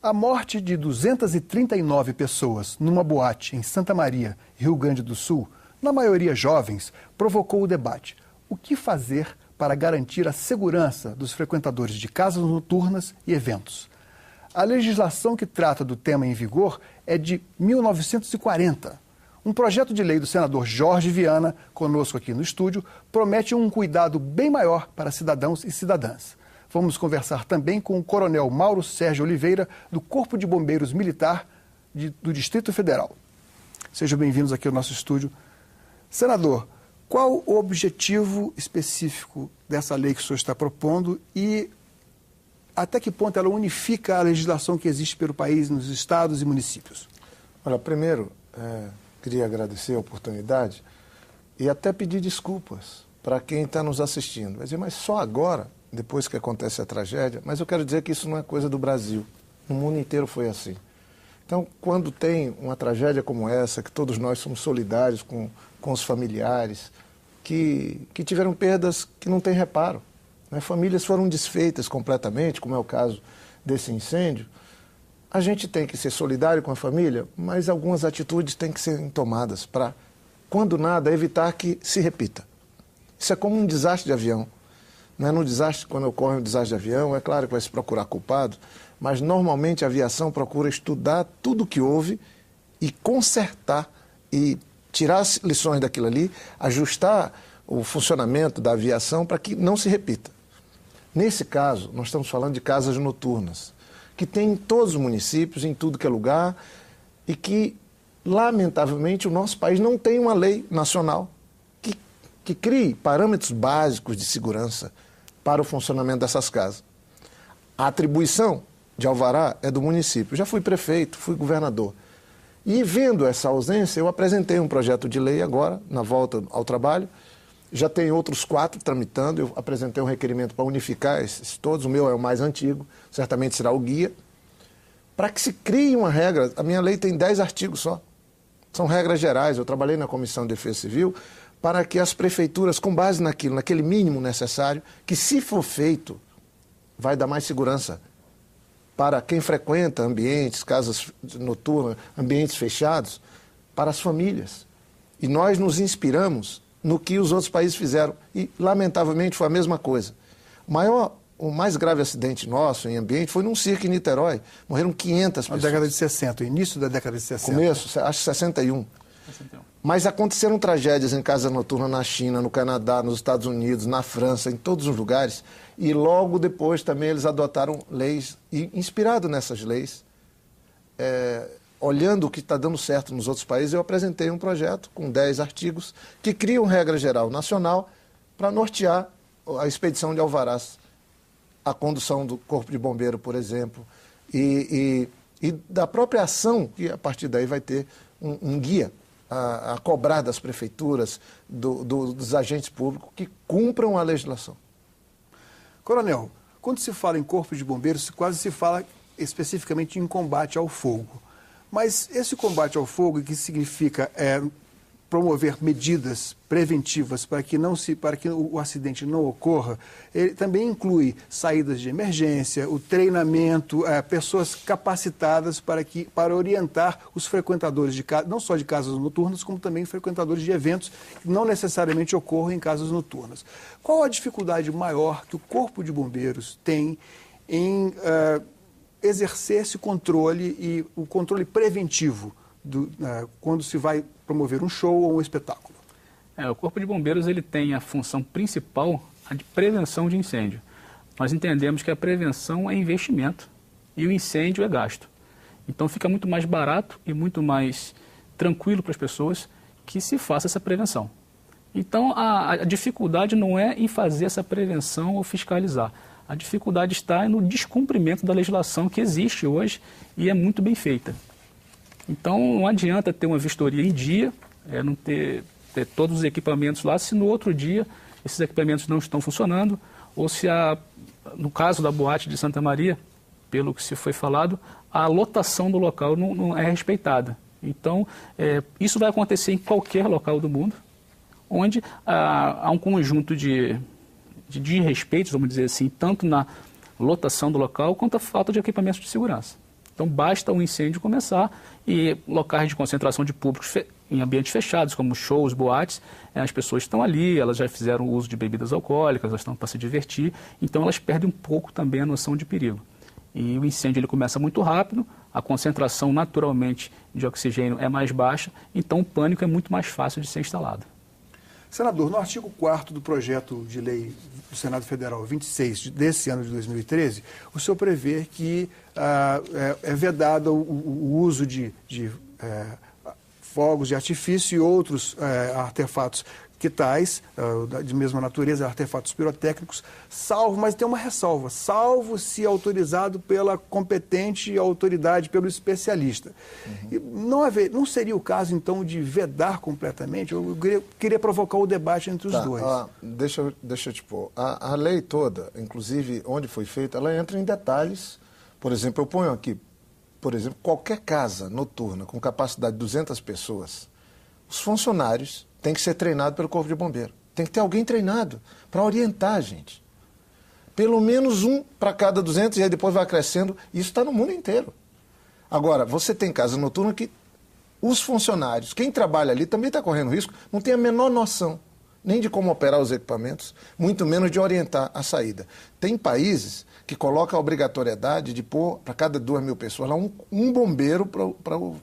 A morte de 239 pessoas numa boate em Santa Maria, Rio Grande do Sul, na maioria jovens, provocou o debate. O que fazer para garantir a segurança dos frequentadores de casas noturnas e eventos? A legislação que trata do tema em vigor é de 1940. Um projeto de lei do senador Jorge Viana, conosco aqui no estúdio, promete um cuidado bem maior para cidadãos e cidadãs. Vamos conversar também com o coronel Mauro Sérgio Oliveira, do Corpo de Bombeiros Militar do Distrito Federal. Sejam bem-vindos aqui ao nosso estúdio. Senador, qual o objetivo específico dessa lei que o senhor está propondo e até que ponto ela unifica a legislação que existe pelo país, nos estados e municípios? Olha, primeiro, queria agradecer a oportunidade e até pedir desculpas para quem está nos assistindo. Vai dizer, mas só agora, depois que acontece a tragédia, mas eu quero dizer que isso não é coisa do Brasil. No mundo inteiro foi assim. Então, quando tem uma tragédia como essa, que todos nós somos solidários com os familiares, que tiveram perdas que não têm reparo, né? Famílias foram desfeitas completamente, como é o caso desse incêndio, a gente tem que ser solidário com a família, mas algumas atitudes têm que ser tomadas para, quando nada, evitar que se repita. Isso é como um desastre de avião. No desastre, quando ocorre um desastre de avião, é claro que vai se procurar culpado, mas normalmente a aviação procura estudar tudo o que houve e consertar e tirar as lições daquilo ali, ajustar o funcionamento da aviação para que não se repita. Nesse caso, nós estamos falando de casas noturnas, que tem em todos os municípios, em tudo que é lugar, e que, lamentavelmente, o nosso país não tem uma lei nacional que crie parâmetros básicos de segurança para o funcionamento dessas casas. A atribuição de alvará é do município. Já fui prefeito, fui governador. E vendo essa ausência, eu apresentei um projeto de lei agora, na volta ao trabalho. Já tem outros 4 tramitando. Eu apresentei um requerimento para unificar esses todos. O meu é o mais antigo, certamente será o guia. Para que se crie uma regra. A minha lei tem 10 artigos só. São regras gerais. Eu trabalhei na Comissão de Defesa Civil para que as prefeituras, com base naquele mínimo necessário, que se for feito, vai dar mais segurança para quem frequenta ambientes, casas noturnas, ambientes fechados, para as famílias. E nós nos inspiramos no que os outros países fizeram. E, lamentavelmente, foi a mesma coisa. O mais grave acidente nosso em ambiente foi num circo em Niterói. Morreram 500 pessoas. Na década de 60, o início da década de 60. Começo, acho que 61. Mas aconteceram tragédias em casa noturna na China, no Canadá, nos Estados Unidos, na França, em todos os lugares. E logo depois também eles adotaram leis, e inspirado nessas leis, olhando o que está dando certo nos outros países, eu apresentei um projeto com 10 artigos que criam regra geral nacional para nortear a expedição de alvarás, a condução do Corpo de Bombeiro, por exemplo, e da própria ação, que a partir daí vai ter um guia a cobrar das prefeituras, dos agentes públicos que cumpram a legislação. Coronel, quando se fala em Corpo de Bombeiros, quase se fala especificamente em combate ao fogo. Mas esse combate ao fogo, que significa promover medidas preventivas para que o acidente não ocorra, ele também inclui saídas de emergência, o treinamento, pessoas capacitadas para orientar os frequentadores de não só de casas noturnas, como também frequentadores de eventos que não necessariamente ocorram em casas noturnas. Qual a dificuldade maior que o Corpo de Bombeiros tem em exercer esse controle e o controle preventivo quando se vai promover um show ou um espetáculo? O Corpo de Bombeiros ele tem a função principal a de prevenção de incêndio. Nós entendemos que a prevenção é investimento e o incêndio é gasto. Então fica muito mais barato e muito mais tranquilo para as pessoas que se faça essa prevenção. Então a dificuldade não é em fazer essa prevenção ou fiscalizar. A dificuldade está no descumprimento da legislação que existe hoje e é muito bem feita. Então não adianta ter uma vistoria em dia, não ter todos os equipamentos lá, se no outro dia esses equipamentos não estão funcionando, ou se no caso da boate de Santa Maria, pelo que se foi falado, a lotação do local não é respeitada. Então, isso vai acontecer em qualquer local do mundo, onde há um conjunto de desrespeitos, vamos dizer assim, tanto na lotação do local quanto a falta de equipamentos de segurança. Então, basta o incêndio começar e locais de concentração de públicos em ambientes fechados, como shows, boates, as pessoas estão ali, elas já fizeram uso de bebidas alcoólicas, elas estão para se divertir, então elas perdem um pouco também a noção de perigo. E o incêndio ele começa muito rápido, a concentração naturalmente de oxigênio é mais baixa, então o pânico é muito mais fácil de ser instalado. Senador, no artigo 4º do projeto de lei do Senado Federal 26 desse ano de 2013, o senhor prevê que é vedado o uso de fogos de artifício e outros artefatos que tais, de mesma natureza, artefatos pirotécnicos, mas tem uma ressalva, salvo se autorizado pela competente autoridade, pelo especialista. E não seria o caso, então, de vedar completamente? Eu queria provocar o debate entre os dois. Deixa eu te pôr. A lei toda, inclusive onde foi feita, ela entra em detalhes. Por exemplo, eu ponho aqui, qualquer casa noturna com capacidade de 200 pessoas, os funcionários têm que ser treinados pelo Corpo de Bombeiro. Tem que ter alguém treinado para orientar a gente. Pelo menos um para cada 200 e aí depois vai crescendo. Isso está no mundo inteiro. Agora, você tem casa noturna que os funcionários, quem trabalha ali também está correndo risco, não tem a menor noção nem de como operar os equipamentos, muito menos de orientar a saída. Tem países que colocam a obrigatoriedade de pôr para cada 2.000 pessoas lá um bombeiro para o...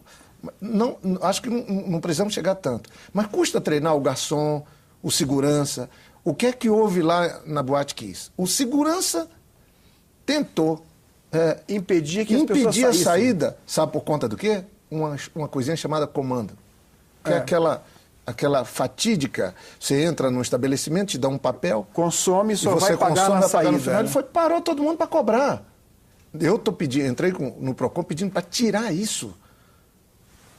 Não, acho que não precisamos chegar tanto. Mas custa treinar o garçom, o segurança. O que é que houve lá na Boate Kiss? O segurança tentou impedir a saída. Sabe por conta do quê? Uma coisinha chamada comando. Que é aquela fatídica. Você entra num estabelecimento, te dá um papel. Consome e só vai pagar na saída. No final, parou todo mundo para cobrar. Eu entrei no PROCON pedindo para tirar isso.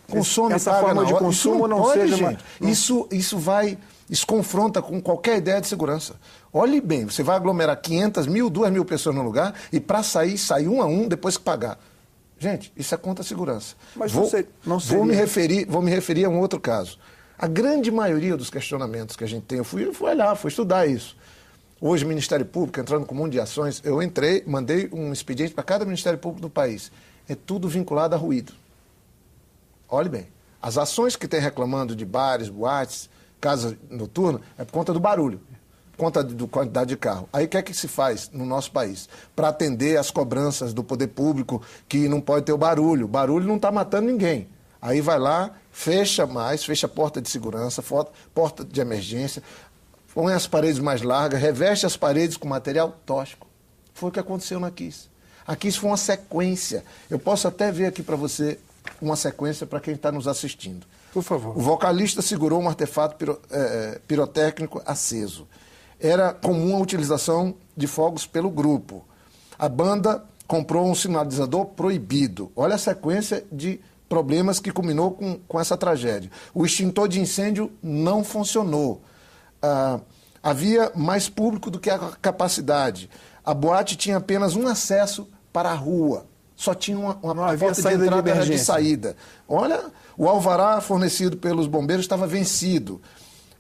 Consome, essa forma de consumo não pode, seja... Gente. Isso confronta com qualquer ideia de segurança. Olhe bem, você vai aglomerar 500, 1.000, 2.000 pessoas no lugar e para sair um a um depois que pagar. Gente, isso é contra a segurança. Mas não seria... Vou me referir a um outro caso. A grande maioria dos questionamentos que a gente tem, eu fui olhar, fui estudar isso. Hoje, o Ministério Público, entrando com um monte de ações, eu mandei um expediente para cada Ministério Público do país. É tudo vinculado a ruído. Olhe bem, as ações que tem reclamando de bares, boates, casa noturna, é por conta do barulho, por conta da quantidade de carro. Aí o que é que se faz no nosso país? Para atender às cobranças do poder público, que não pode ter o barulho. O barulho não está matando ninguém. Aí vai lá, fecha a porta de segurança, porta de emergência, põe as paredes mais largas, reveste as paredes com material tóxico. Foi o que aconteceu na Kiss. A Kiss foi uma sequência. Eu posso até ver aqui para você uma sequência para quem está nos assistindo. Por favor. O vocalista segurou um artefato pirotécnico aceso. Era comum a utilização de fogos pelo grupo. A banda comprou um sinalizador proibido. Olha a sequência de problemas que culminou com essa tragédia. O extintor de incêndio não funcionou. Havia mais público do que a capacidade. A boate tinha apenas um acesso para a rua. Só tinha uma porta de entrada e de saída. Olha, o alvará fornecido pelos bombeiros estava vencido.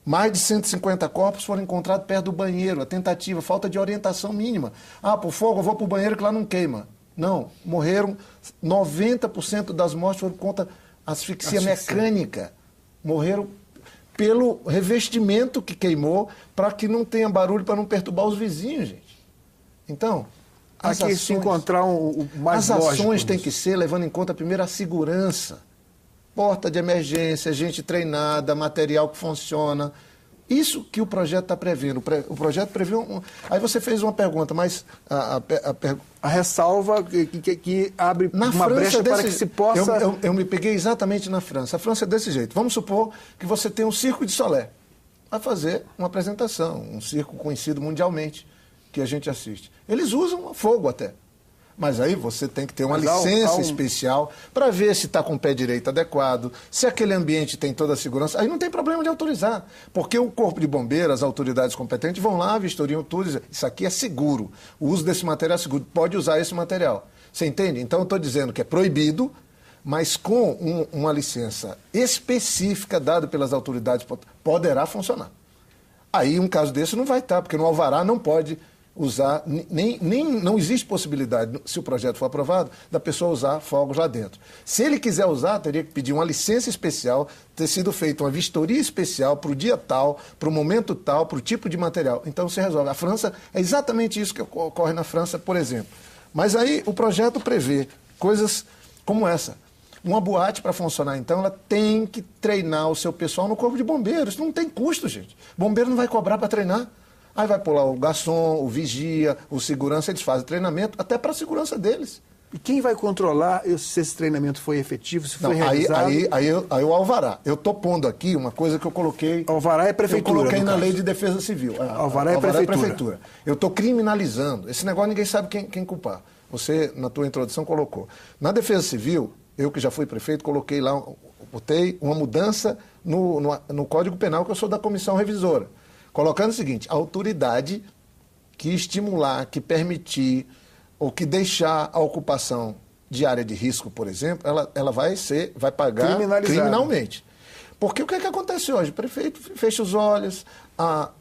Mais de 150 corpos foram encontrados perto do banheiro. A tentativa, falta de orientação mínima. Por fogo, eu vou para o banheiro que lá não queima. Não, morreram, 90% das mortes foram contra asfixia mecânica. Morreram pelo revestimento que queimou para que não tenha barulho, para não perturbar os vizinhos, gente. Então... Aqui se encontrar o mais lógico. As ações têm que ser levando em conta primeiro a segurança. Porta de emergência, gente treinada, material que funciona. Isso que o projeto está prevendo. O projeto prevê Aí você fez uma pergunta, mas a ressalva que abre uma brecha para que se possa... Eu me peguei exatamente na França. A França é desse jeito. Vamos supor que você tem um circo de Solé. Vai fazer uma apresentação, um circo conhecido mundialmente, que a gente assiste. Eles usam fogo até. Mas aí você tem que ter uma licença especial para ver se está com o pé direito adequado, se aquele ambiente tem toda a segurança. Aí não tem problema de autorizar, porque o Corpo de Bombeiros, as autoridades competentes vão lá, vistoriam tudo e dizem, isso aqui é seguro, o uso desse material é seguro, pode usar esse material. Você entende? Então eu estou dizendo que é proibido, mas com uma licença específica dada pelas autoridades, poderá funcionar. Aí um caso desse não vai estar, porque no alvará não pode usar, não existe possibilidade, se o projeto for aprovado, da pessoa usar fogos lá dentro. Se ele quiser usar, teria que pedir uma licença especial, ter sido feita uma vistoria especial para o dia tal, para o momento tal, para o tipo de material. Então se resolve. A França, é exatamente isso que ocorre na França, por exemplo. Mas aí o projeto prevê coisas como essa. Uma boate, para funcionar, então, ela tem que treinar o seu pessoal no corpo de bombeiros. Isso não tem custo, gente. Bombeiro não vai cobrar para treinar. Aí vai pular o garçom, o vigia, o segurança, eles fazem treinamento até para a segurança deles. E quem vai controlar se esse treinamento foi efetivo, se foi realizado? Aí o alvará. Eu estou pondo aqui uma coisa que eu coloquei... Alvará é prefeitura. Eu coloquei na Lei de Defesa Civil. Alvará é prefeitura. Eu estou criminalizando. Esse negócio ninguém sabe quem culpar. Você, na tua introdução, colocou. Na Defesa Civil, eu que já fui prefeito, coloquei lá, botei uma mudança no Código Penal, que eu sou da comissão revisora. Colocando o seguinte, a autoridade que estimular, que permitir ou que deixar a ocupação de área de risco, por exemplo, ela vai pagar criminalmente. Porque o que é que acontece hoje? O prefeito fecha os olhos,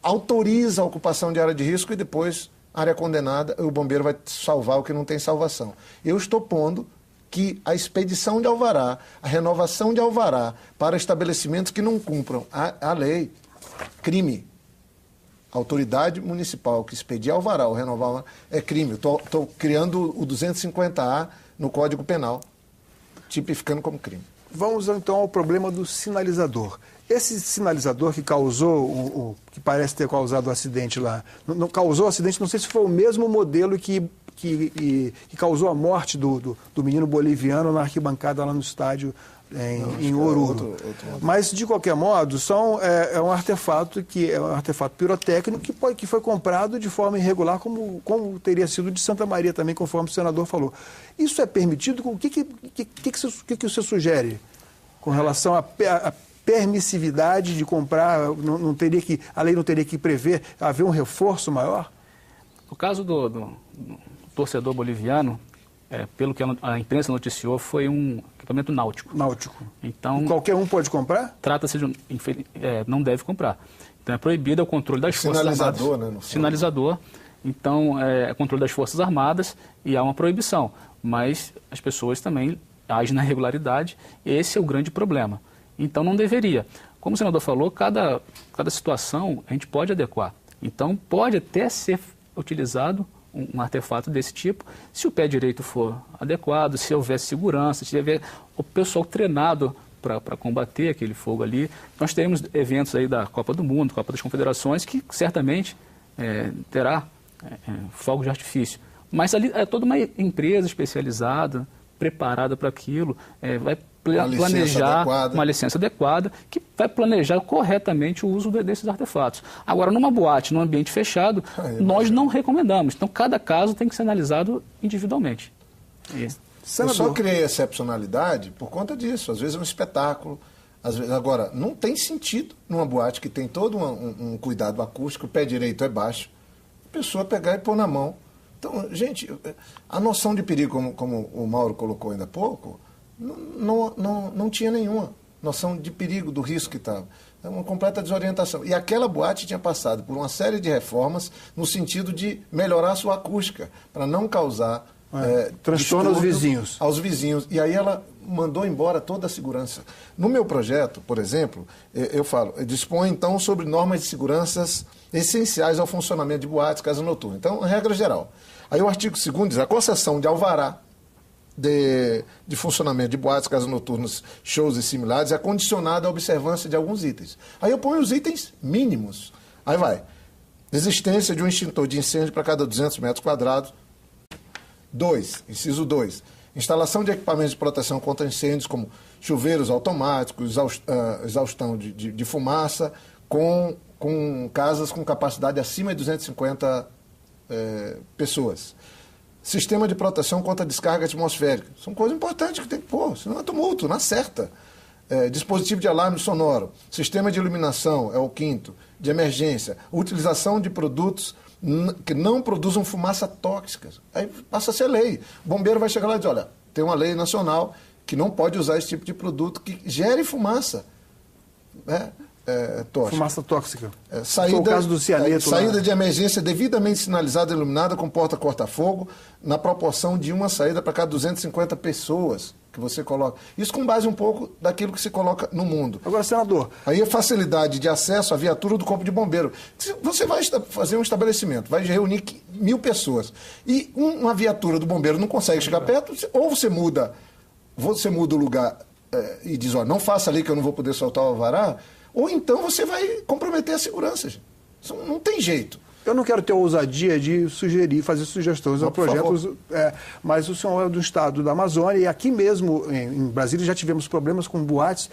autoriza a ocupação de área de risco e depois, área condenada, o bombeiro vai salvar o que não tem salvação. Eu estou pondo que a expedição de alvará, a renovação de alvará para estabelecimentos que não cumpram a lei, crime. A autoridade municipal que expedir alvará ou renovar alvará é crime. Estou criando o 250A no Código Penal, tipificando como crime. Vamos então ao problema do sinalizador. Esse sinalizador que causou, que parece ter causado o acidente lá, não causou o acidente, não sei se foi o mesmo modelo que causou a morte do menino boliviano na arquibancada lá no estádio em Oruro. Mas, de qualquer modo, é um artefato pirotécnico que foi comprado de forma irregular, como teria sido de Santa Maria também, conforme o senador falou. Isso é permitido? O que você sugere com relação à permissividade de comprar? A lei não teria que prever haver um reforço maior? No caso do torcedor boliviano, pelo que a imprensa noticiou, foi um equipamento náutico. Então, e qualquer um pode comprar? Trata-se de não deve comprar. Então é proibido o controle das Forças Armadas. Sinalizador, né? Sinalizador. Então é controle das Forças Armadas e há uma proibição. Mas as pessoas também agem na irregularidade e esse é o grande problema. Então não deveria. Como o senador falou, cada situação a gente pode adequar. Então pode até ser utilizado um artefato desse tipo, se o pé direito for adequado, se houver segurança, se tiver o pessoal treinado para combater aquele fogo ali. Nós teremos eventos aí da Copa do Mundo, Copa das Confederações, que certamente terá fogos de artifício. Mas ali é toda uma empresa especializada, preparada para aquilo, vai planejar uma licença adequada, que vai planejar corretamente o uso desses artefatos. Agora, numa boate, num ambiente fechado, nós não recomendamos. Então, cada caso tem que ser analisado individualmente. Eu só criei excepcionalidade por conta disso. Às vezes é um espetáculo. Agora, não tem sentido numa boate que tem todo um cuidado acústico, o pé direito é baixo, a pessoa pegar e pôr na mão. Então, gente, a noção de perigo, como o Mauro colocou ainda há pouco, não tinha nenhuma noção de perigo, do risco que estava. É uma completa desorientação. E aquela boate tinha passado por uma série de reformas no sentido de melhorar a sua acústica, para não causar transtorno aos vizinhos. E aí ela mandou embora toda a segurança. No meu projeto, por exemplo, eu dispõe então sobre normas de seguranças essenciais ao funcionamento de boates, casa noturna. Então, regra geral. Aí o artigo 2º diz: a concessão de alvará de funcionamento de boates, casas noturnas, shows e similares é condicionada à observância de alguns itens. Aí eu ponho os itens mínimos. Aí vai. Existência de um extintor de incêndio para cada 200 metros quadrados. 2. Inciso 2. Instalação de equipamentos de proteção contra incêndios, como chuveiros automáticos, exaustão de fumaça, com casas com capacidade acima de 250 pessoas. Sistema de proteção contra descarga atmosférica. São coisas importantes que tem que pôr, senão é tumulto, não acerta. Dispositivo de alarme sonoro. Sistema de iluminação, é o 5º. De emergência. Utilização de produtos que não produzam fumaça tóxica. Aí passa a ser lei. O bombeiro vai chegar lá e dizer: olha, tem uma lei nacional que não pode usar esse tipo de produto que gere fumaça. tóxica. Fumaça tóxica. Saída, foi o caso do cianeto saída lá. de emergência devidamente sinalizada e iluminada com porta corta-fogo na proporção de uma saída para cada 250 pessoas que você coloca. Isso com base um pouco daquilo que se coloca no mundo. Agora, senador... Aí a facilidade de acesso à viatura do Corpo de Bombeiro. Você vai fazer um estabelecimento, vai reunir 1.000 pessoas, e uma viatura do bombeiro não consegue chegar perto, ou você muda o lugar e diz, não faça ali que eu não vou poder soltar o alvará, ou então você vai comprometer a segurança. Gente. Isso não tem jeito. Eu não quero ter a ousadia de fazer sugestões ao projeto, mas o senhor é do estado da Amazônia e aqui mesmo, em Brasília, já tivemos problemas com boates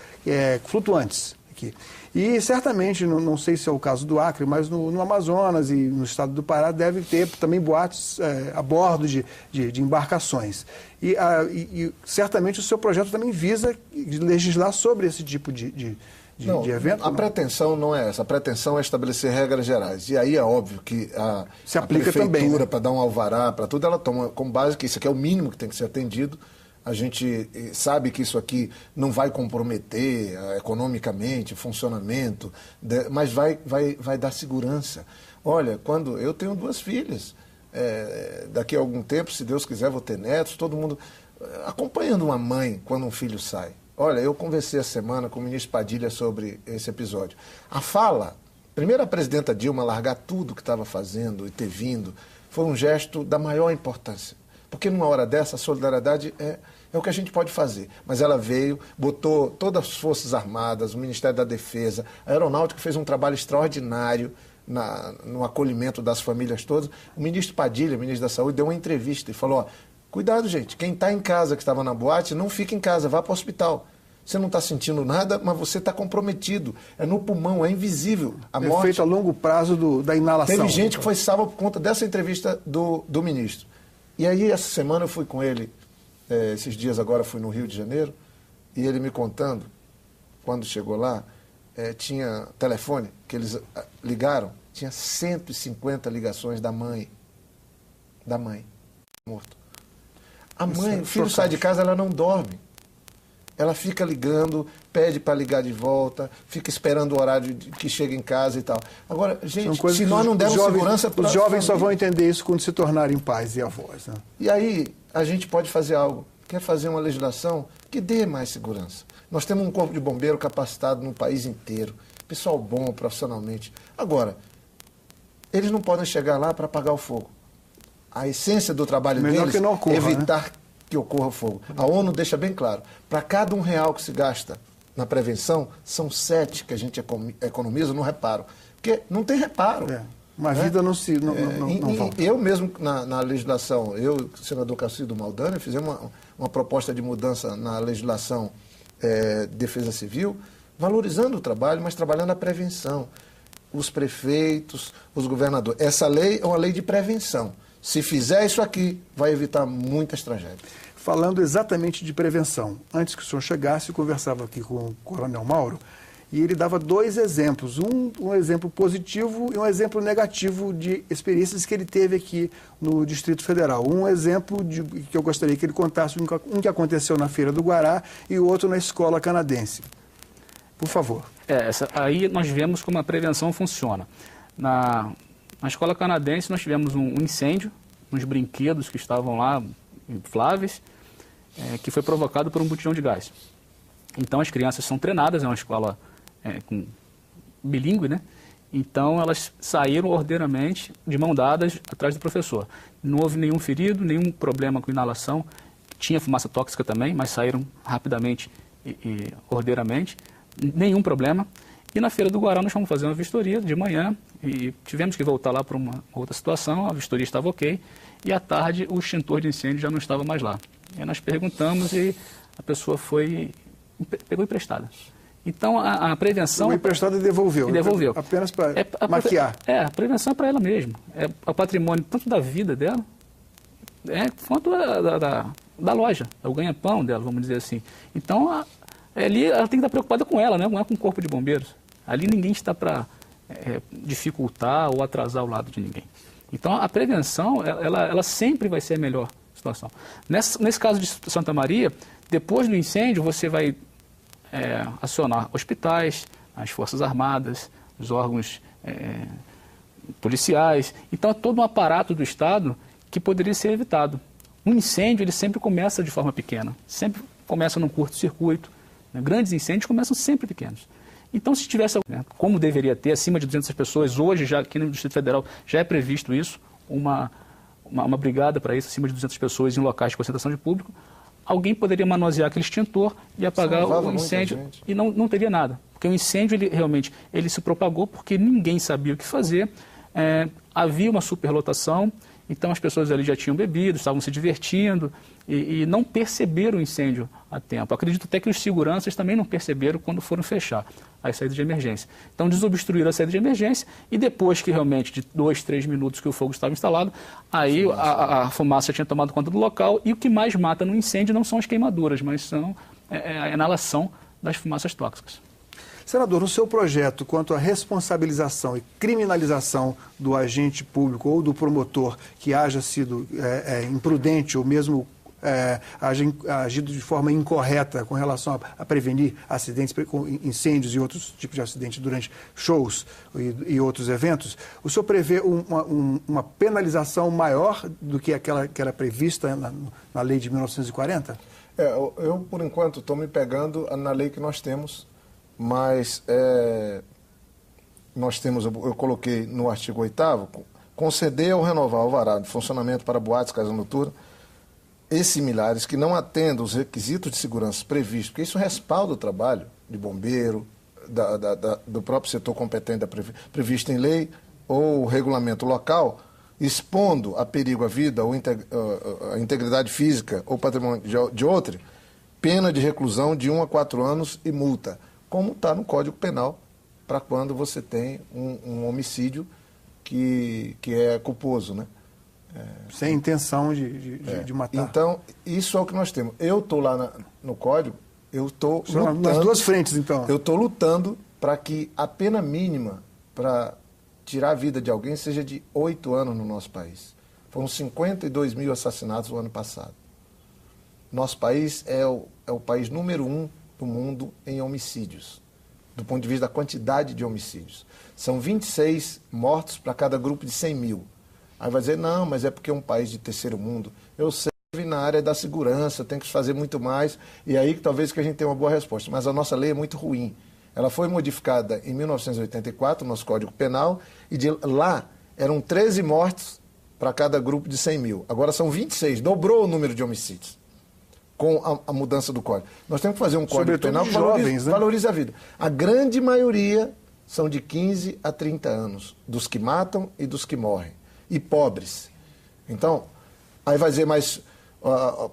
flutuantes. Aqui. E certamente, não sei se é o caso do Acre, mas no Amazonas e no estado do Pará deve ter também boates a bordo de embarcações. E certamente o seu projeto também visa legislar sobre esse tipo de evento? A pretensão não é essa. A pretensão é estabelecer regras gerais. E aí é óbvio que a prefeitura, também, né? para dar um alvará, para tudo, ela toma como base que isso aqui é o mínimo que tem que ser atendido. A gente sabe que isso aqui não vai comprometer economicamente o funcionamento, mas vai dar segurança. Olha, quando eu tenho 2 filhas, daqui a algum tempo, se Deus quiser, vou ter netos, todo mundo acompanhando uma mãe quando um filho sai. Olha, eu conversei essa semana com o ministro Padilha sobre esse episódio. A fala, primeiro a presidenta Dilma largar tudo que estava fazendo e ter vindo, foi um gesto da maior importância. Porque numa hora dessa, a solidariedade é o que a gente pode fazer. Mas ela veio, botou todas as Forças Armadas, o Ministério da Defesa, a Aeronáutica fez um trabalho extraordinário no acolhimento das famílias todas. O ministro Padilha, ministro da Saúde, deu uma entrevista e falou, cuidado, gente, quem está em casa, que estava na boate, não fica em casa, vá para o hospital. Você não está sentindo nada, mas você está comprometido. É no pulmão, é invisível. A morte... Efeito a longo prazo da inalação. Teve gente que foi salva por conta dessa entrevista do ministro. E aí, essa semana, eu fui com ele, esses dias agora fui no Rio de Janeiro, e ele me contando, quando chegou lá, tinha telefone, que eles ligaram, tinha 150 ligações da mãe, morto. A mãe, o filho sai de casa, ela não dorme. Ela fica ligando, pede para ligar de volta, fica esperando o horário que chega em casa e tal. Agora, gente, se nós não dermos segurança para os jovens só vão entender isso quando se tornarem pais e avós. Né? E aí, a gente pode fazer algo. Quer fazer uma legislação que dê mais segurança. Nós temos um corpo de bombeiro capacitado no país inteiro. Pessoal bom profissionalmente. Agora, eles não podem chegar lá para apagar o fogo. A essência do trabalho deles é evitar que ocorra fogo. A ONU deixa bem claro, para cada R$1 que se gasta na prevenção, são 7 que a gente economiza no reparo. Porque não tem reparo. Uma vida não se... Não volta. Eu mesmo, na legislação, eu, senador Castildo Maldani, fizemos uma proposta de mudança na legislação de defesa civil, valorizando o trabalho, mas trabalhando a prevenção. Os prefeitos, os governadores. Essa lei é uma lei de prevenção. Se fizer isso aqui, vai evitar muitas tragédias. Falando exatamente de prevenção, antes que o senhor chegasse, eu conversava aqui com o Coronel Mauro, e ele dava 2 exemplos, um exemplo positivo e um exemplo negativo de experiências que ele teve aqui no Distrito Federal. Um exemplo que eu gostaria que ele contasse, um que aconteceu na Feira do Guará e o outro na escola canadense. Por favor. Aí nós vemos como a prevenção funciona. Na escola canadense nós tivemos um incêndio, uns brinquedos que estavam lá, infláveis, que foi provocado por um botijão de gás. Então as crianças são treinadas, é uma escola bilíngue, né? Então elas saíram ordeiramente, de mão dadas, atrás do professor. Não houve nenhum ferido, nenhum problema com inalação. Tinha fumaça tóxica também, mas saíram rapidamente e ordeiramente. Nenhum problema. E na Feira do Guará nós fomos fazer uma vistoria de manhã e tivemos que voltar lá para uma outra situação, a vistoria estava ok, e à tarde o extintor de incêndio já não estava mais lá. E nós perguntamos e a pessoa pegou emprestada. Então a prevenção... Pegou emprestada e devolveu. E devolveu. Apenas para maquiar. A prevenção é para ela mesma. É o patrimônio tanto da vida dela, quanto da loja, é o ganha-pão dela, vamos dizer assim. Então ali ela tem que estar preocupada com ela, né? Não é com o corpo de bombeiros. Ali ninguém está para dificultar ou atrasar o lado de ninguém. Então a prevenção, ela sempre vai ser a melhor situação. Nesse caso de Santa Maria, depois do incêndio você vai acionar hospitais, as Forças Armadas, os órgãos policiais. Então, é todo um aparato do Estado que poderia ser evitado. Um incêndio, ele sempre começa de forma pequena, sempre começa num curto-circuito. Né? Grandes incêndios começam sempre pequenos. Então, se tivesse, né, como deveria ter, acima de 200 pessoas, hoje, já aqui no Distrito Federal, já é previsto isso, uma brigada para isso, acima de 200 pessoas em locais de concentração de público, alguém poderia manusear aquele extintor e apagar o incêndio e não teria nada. Porque o incêndio, ele se propagou porque ninguém sabia o que fazer, havia uma superlotação, então as pessoas ali já tinham bebido, estavam se divertindo e não perceberam o incêndio a tempo. Acredito até que os seguranças também não perceberam quando foram fechar as saídas de emergência. Então desobstruíram a saída de emergência e depois que realmente de 2, 3 minutos que o fogo estava instalado, aí a fumaça tinha tomado conta do local e o que mais mata no incêndio não são as queimaduras, mas são a inalação das fumaças tóxicas. Senador, no seu projeto quanto à responsabilização e criminalização do agente público ou do promotor que haja sido imprudente ou mesmo agido de forma incorreta com relação a prevenir acidentes, incêndios e outros tipos de acidentes durante shows e outros eventos, o senhor prevê uma penalização maior do que aquela que era prevista na lei de 1940? Eu, por enquanto, estou me pegando na lei que nós temos, mas nós temos, eu coloquei no artigo 8º, conceder ou renovar o alvará de funcionamento para boates, casas noturnas e similares que não atendam os requisitos de segurança previstos, porque isso respalda o trabalho de bombeiro, do próprio setor competente previsto em lei ou regulamento local, expondo a perigo a vida ou a integridade física ou patrimônio de outro, pena de reclusão de 1 a 4 anos e multa, como está no Código Penal, para quando você tem um homicídio que é culposo, né? Sem intenção de matar. Então, isso é o que nós temos. Eu estou lá no Código, eu estou lutando... Nas duas frentes, então. Eu estou lutando para que a pena mínima para tirar a vida de alguém seja de 8 anos no nosso país. Foram 52 mil assassinatos no ano passado. Nosso país é o país número 1 do mundo em homicídios, do ponto de vista da quantidade de homicídios. São 26 mortos para cada grupo de 100 mil. Aí vai dizer, não, mas é porque é um país de terceiro mundo. Eu sei que na área da segurança tem que fazer muito mais, e aí talvez que a gente tenha uma boa resposta. Mas a nossa lei é muito ruim. Ela foi modificada em 1984, nosso Código Penal, e de lá eram 13 mortes para cada grupo de 100 mil. Agora são 26, dobrou o número de homicídios com a mudança do Código. Nós temos que fazer um Código Penal que valorize a vida. A grande maioria são de 15 a 30 anos, dos que matam e dos que morrem. E pobres. Então, aí vai dizer, mas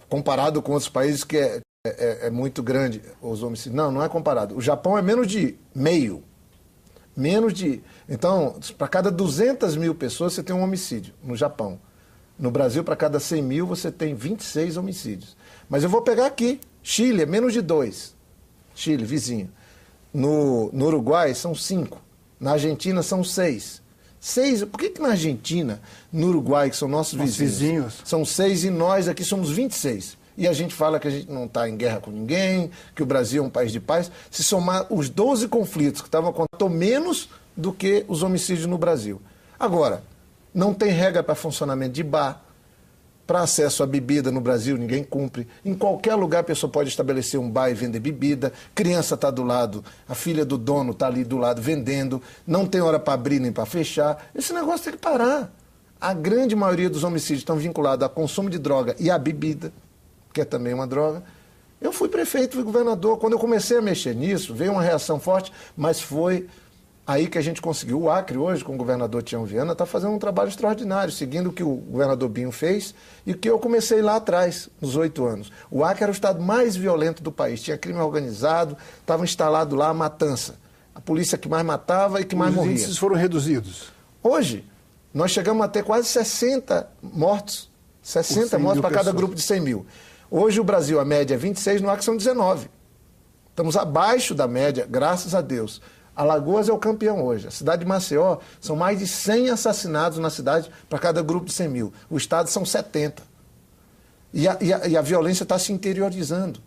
comparado com outros países que é muito grande os homicídios. Não é comparado. O Japão é menos de meio. Então, para cada 200 mil pessoas você tem um homicídio no Japão. No Brasil, para cada 100 mil você tem 26 homicídios. Mas eu vou pegar aqui. Chile é menos de 2. Chile, vizinho. No Uruguai são 5. Na Argentina são 6. 6, por que na Argentina, no Uruguai, que são nossos vizinhos, são 6 e nós aqui somos 26? E a gente fala que a gente não está em guerra com ninguém, que o Brasil é um país de paz. Se somar os 12 conflitos que estavam acontecendo, menos do que os homicídios no Brasil. Agora, não tem regra para funcionamento de bar, para acesso à bebida no Brasil, ninguém cumpre. Em qualquer lugar a pessoa pode estabelecer um bar e vender bebida, criança está do lado, a filha do dono está ali do lado vendendo, não tem hora para abrir nem para fechar. Esse negócio tem que parar. A grande maioria dos homicídios estão vinculados ao consumo de droga e à bebida, que é também uma droga. Eu fui prefeito, fui governador. Quando eu comecei a mexer nisso, veio uma reação forte, mas foi aí que a gente conseguiu. O Acre, hoje, com o governador Tião Viana, está fazendo um trabalho extraordinário, seguindo o que o governador Binho fez e o que eu comecei lá atrás, nos 8 anos. O Acre era o estado mais violento do país, tinha crime organizado, estava instalado lá a matança. A polícia que mais matava e que mais morria. Os índices foram reduzidos. Hoje, nós chegamos a ter quase 60 mortos, 60 mortos para cada grupo de 100 mil. Hoje o Brasil, a média é 26, no Acre são 19. Estamos abaixo da média, graças a Deus. Alagoas é o campeão hoje. A cidade de Maceió, são mais de 100 assassinados na cidade para cada grupo de 100 mil. O estado são 70. E a violência está se interiorizando.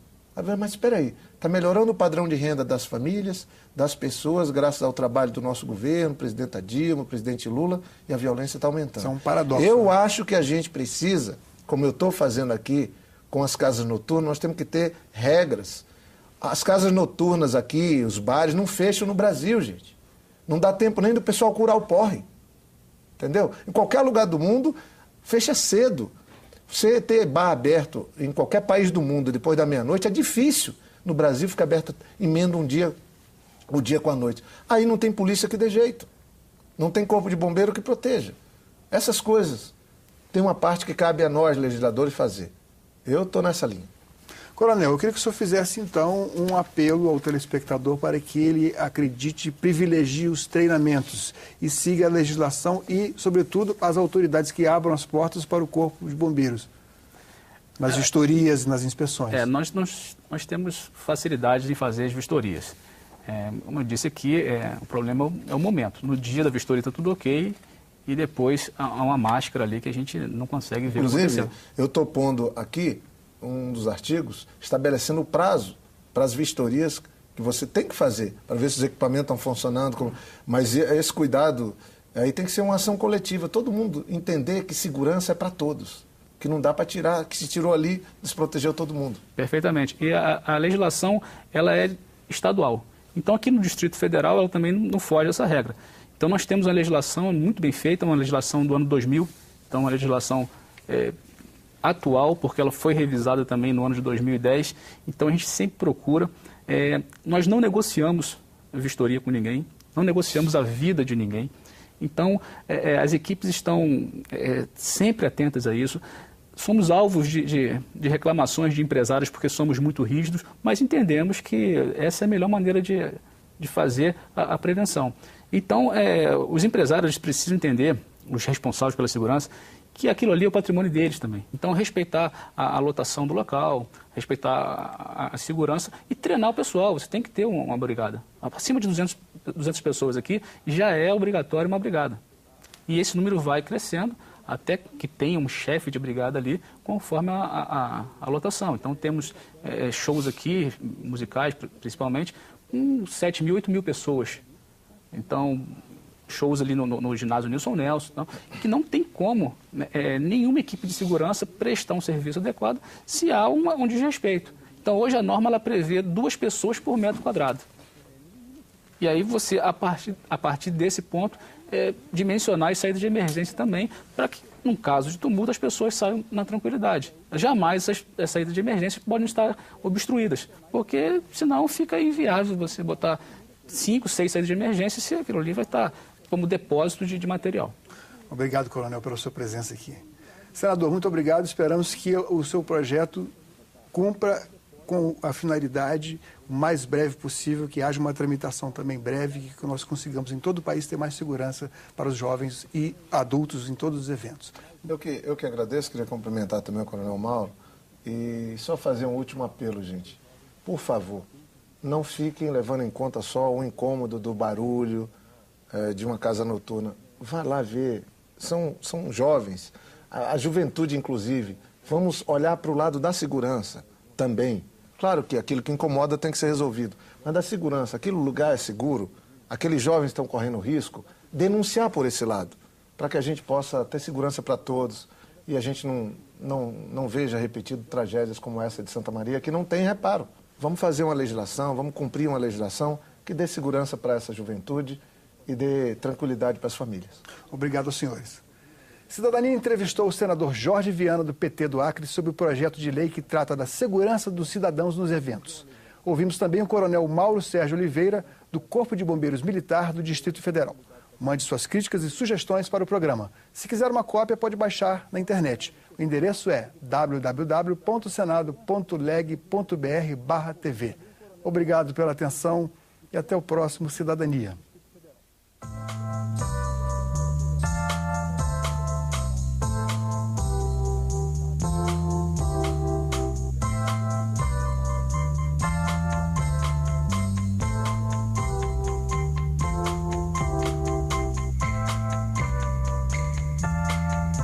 Mas espera aí, Está melhorando o padrão de renda das famílias, das pessoas, graças ao trabalho do nosso governo, presidente Dilma, presidente Lula, e a violência está aumentando. Isso é um paradoxo. Eu acho que a gente precisa, como eu estou fazendo aqui com as casas noturnas, nós temos que ter regras. As casas noturnas aqui, os bares, não fecham no Brasil, gente. Não dá tempo nem do pessoal curar o porre. Entendeu? Em qualquer lugar do mundo, fecha cedo. Você ter bar aberto em qualquer país do mundo depois da meia-noite é difícil. No Brasil fica aberto, emenda um dia, o dia com a noite. Aí não tem polícia que dê jeito. Não tem corpo de bombeiro que proteja. Essas coisas. Tem uma parte que cabe a nós, legisladores, fazer. Eu estou nessa linha. Coronel, eu queria que o senhor fizesse, então, um apelo ao telespectador para que ele acredite, privilegie os treinamentos e siga a legislação e, sobretudo, as autoridades que abram as portas para o Corpo de Bombeiros, nas vistorias e nas inspeções. Nós temos facilidade em fazer as vistorias. Como eu disse aqui, o problema é o momento. No dia da vistoria está tudo ok e depois há uma máscara ali que a gente não consegue ver. Inclusive, eu estou pondo aqui um dos artigos estabelecendo o prazo para as vistorias que você tem que fazer, para ver se os equipamentos estão funcionando. Mas esse cuidado, aí tem que ser uma ação coletiva. Todo mundo entender que segurança é para todos. Que não dá para tirar, que se tirou ali, desprotegeu todo mundo. Perfeitamente. E a legislação, ela é estadual. Então, aqui no Distrito Federal, ela também não foge dessa regra. Então, nós temos uma legislação muito bem feita, uma legislação do ano 2000, então uma legislação atual, porque ela foi revisada também no ano de 2010. Então, a gente sempre procura. Nós não negociamos vistoria com ninguém, não negociamos a vida de ninguém. Então, as equipes estão sempre atentas a isso. Somos alvos de reclamações de empresários porque somos muito rígidos, mas entendemos que essa é a melhor maneira de fazer a prevenção. Então, os empresários precisam entender, os responsáveis pela segurança, que aquilo ali é o patrimônio deles também. Então, respeitar a lotação do local, respeitar a segurança e treinar o pessoal. Você tem que ter uma brigada. Acima de 200 pessoas aqui, já é obrigatório uma brigada. E esse número vai crescendo até que tenha um chefe de brigada ali, conforme a lotação. Então, temos shows aqui, musicais principalmente, com 7 mil, 8 mil pessoas. Então, shows ali no ginásio Nilson Nelson, que não tem como nenhuma equipe de segurança prestar um serviço adequado se há um desrespeito. Então, hoje a norma ela prevê 2 pessoas por metro quadrado. E aí você, a partir desse ponto, dimensionar as saídas de emergência também, para que, num caso de tumulto, as pessoas saiam na tranquilidade. Jamais as saídas de emergência podem estar obstruídas, porque senão fica inviável você botar 5, 6 saídas de emergência se aquilo ali vai estar como depósito de material. Obrigado, coronel, pela sua presença aqui. Senador, muito obrigado. Esperamos que o seu projeto cumpra com a finalidade o mais breve possível, que haja uma tramitação também breve e que nós consigamos em todo o país ter mais segurança para os jovens e adultos em todos os eventos. Eu que agradeço, queria cumprimentar também o coronel Mauro e só fazer um último apelo, gente. Por favor, não fiquem levando em conta só o incômodo do barulho de uma casa noturna. Vá lá ver, são jovens, a juventude inclusive. Vamos olhar para o lado da segurança também. Claro que aquilo que incomoda tem que ser resolvido, mas da segurança, aquele lugar é seguro, aqueles jovens estão correndo risco, denunciar por esse lado, para que a gente possa ter segurança para todos e a gente não veja repetido tragédias como essa de Santa Maria, que não tem reparo. Vamos fazer uma legislação, vamos cumprir uma legislação que dê segurança para essa juventude e dê tranquilidade para as famílias. Obrigado aos senhores. Cidadania entrevistou o senador Jorge Viana, do PT do Acre, sobre o projeto de lei que trata da segurança dos cidadãos nos eventos. Ouvimos também o coronel Mauro Sérgio Oliveira, do Corpo de Bombeiros Militar do Distrito Federal. Mande suas críticas e sugestões para o programa. Se quiser uma cópia, pode baixar na internet. O endereço é www.senado.leg.br/tv. Obrigado pela atenção e até o próximo Cidadania.